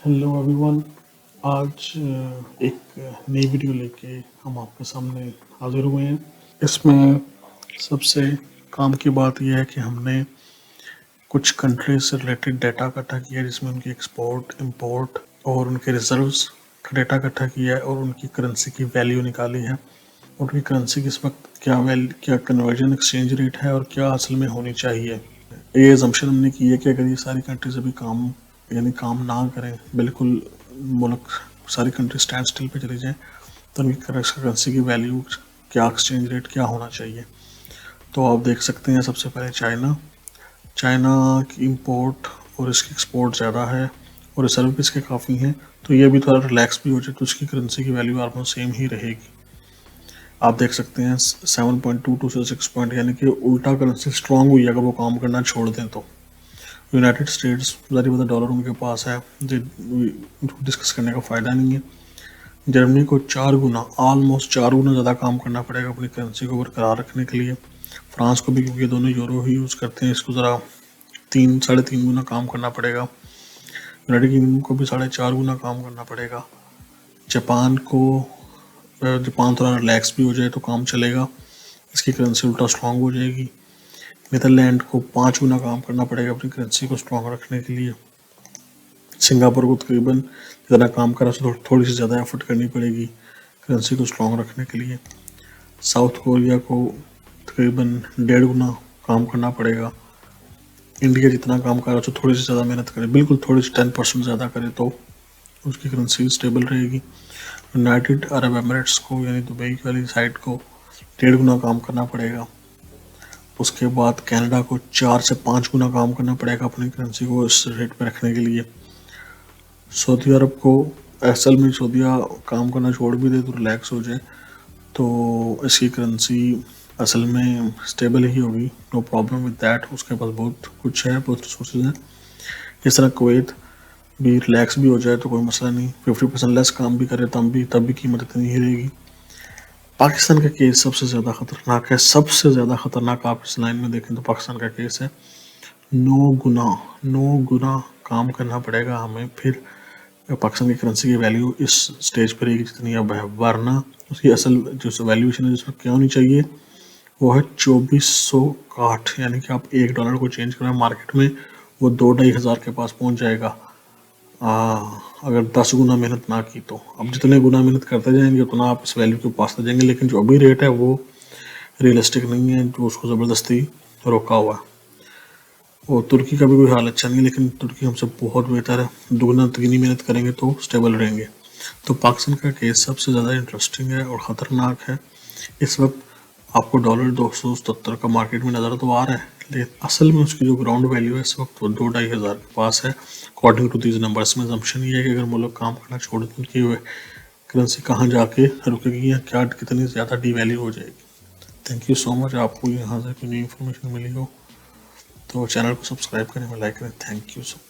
Hello everyone. आज एक नई वीडियो लेके हम आपके सामने हाजिर हुए हैं। इसमें सबसे काम की बात यह है कि हमने कुछ कंट्रीज से रिलेटेड डाटा इकट्ठा किया है, जिसमें उनकी एक्सपोर्ट, इंपोर्ट और उनके रिजर्व्स का डाटा इकट्ठा किया है और उनकी करेंसी की वैल्यू निकाली है। उनकी करेंसी किस वक्त क्या कन्वर्जन एक्सचेंज रेट है और क्या असल में होनी चाहिए। ये असम्पशन हमने की है कि अगर ये सारी कंट्रीज अभी काम ना करें, बिल्कुल मुल्क सारी कंट्री स्टैंड स्टिल पे चली जाएं, तो उनकी करेंसी की वैल्यू क्या, एक्सचेंज रेट क्या होना चाहिए। तो आप देख सकते हैं सबसे पहले चाइना की इंपोर्ट और इसकी एक्सपोर्ट ज़्यादा है और रिजर्व भी इसके काफ़ी हैं, तो ये भी थोड़ा रिलैक्स भी हो जाए तो उसकी करेंसी की वैल्यू ऑलमोस्ट सेम ही रहेगी। आप देख सकते हैं 7.22 से 6 पॉइंट, यानी कि उल्टा करेंसी स्ट्रांग हुई अगर वो काम करना छोड़ दें तो। यूनाइटेड स्टेट्स ज़ाहिर बात है डॉलर उनके पास है, डिस्कस करने का फ़ायदा नहीं है। जर्मनी को 4 गुना, ऑलमोस्ट 4 गुना ज़्यादा काम करना पड़ेगा अपनी करेंसी को बरकरार रखने के लिए। फ्रांस को भी, क्योंकि ये दोनों यूरो ही यूज़ करते हैं, इसको ज़रा 3-3.5 गुना काम करना पड़ेगा। यूनाइटेड किंगडम को भी 4.5 गुना काम करना पड़ेगा। जापान थोड़ा रिलैक्स भी हो जाए तो काम चलेगा, इसकी करेंसी उल्टा स्ट्रांग हो जाएगी। नीदरलैंड को 5 गुना काम करना पड़ेगा अपनी करेंसी को स्ट्रांग रखने के लिए। सिंगापुर को तकरीबन जितना काम करा तो थोड़ी सी ज़्यादा एफर्ट करनी पड़ेगी करेंसी को स्ट्रांग रखने के लिए। साउथ कोरिया को तकरीबन 1.5 गुना काम करना पड़ेगा। इंडिया जितना काम कर रहा है तो थोड़ी सी ज़्यादा मेहनत करे, बिल्कुल थोड़ी सी 10% ज़्यादा करे तो उसकी करेंसी स्टेबल रहेगी। यूनाइटेड अरब एमिरेट्स को, यानी दुबई वाली साइड को 1.5 गुना काम करना पड़ेगा। उसके बाद कनाडा को 4 से 5 गुना काम करना पड़ेगा अपनी करेंसी को इस रेट पे रखने के लिए। सऊदी अरब को, असल में सऊदीया काम करना छोड़ भी दे तो रिलैक्स हो जाए तो इसकी करेंसी असल में स्टेबल ही होगी, नो प्रॉब्लम विद दैट। उसके पास बहुत कुछ है, बहुत रिसोर्सेज हैं। इस तरह कुवैत भी रिलैक्स भी हो जाए तो कोई मसला नहीं, 50% लेस काम भी करे तब भी कीमत इतनी ही रहेगी। पाकिस्तान का केस सबसे ज़्यादा ख़तरनाक है, सबसे ज़्यादा ख़तरनाक। आप इस लाइन में देखें तो पाकिस्तान का केस है 9 गुना काम करना पड़ेगा हमें, फिर पाकिस्तान की करेंसी की वैल्यू इस स्टेज पर रहेगी जितनी अब है, वरना उसकी असल जो वैल्यूएशन है जिसमें क्या होनी चाहिए वो है 2460, यानी कि आप $1 को चेंज करें मार्केट में वो 2-2.5 हज़ार के पास पहुंच जाएगा। अगर 10 गुना मेहनत ना की तो। अब जितने गुना मेहनत करते जाएंगे उतना आप इस वैल्यू के पास आ जाएंगे, लेकिन जो अभी रेट है वो रियलिस्टिक नहीं है, जो उसको ज़बरदस्ती रोका हुआ है। और तुर्की का भी कोई हाल अच्छा नहीं, लेकिन तुर्की हमसे बहुत बेहतर है, दुगना तिगनी मेहनत करेंगे तो स्टेबल रहेंगे। तो पाकिस्तान का केस सबसे ज़्यादा इंटरेस्टिंग है और ख़तरनाक है। इस वक्त आपको डॉलर 277 का मार्केट में नज़र तो आ रहा है, लेकिन असल में उसकी जो ग्राउंड वैल्यू है इस वक्त वो 2-2.5 हज़ार के पास है अकॉर्डिंग टू दीज नंबर्स में। असम्पशन ये है कि अगर मुल्क काम करना छोड़ दें उनकी करेंसी कहाँ जाके रुकेगी या क्या कितनी ज़्यादा डीवैल्यू हो जाएगी। Thank you so much. आपको यहाँ से कोई नई इन्फॉर्मेशन मिली हो तो चैनल को सब्सक्राइब करें, लाइक करें। Thank you so much.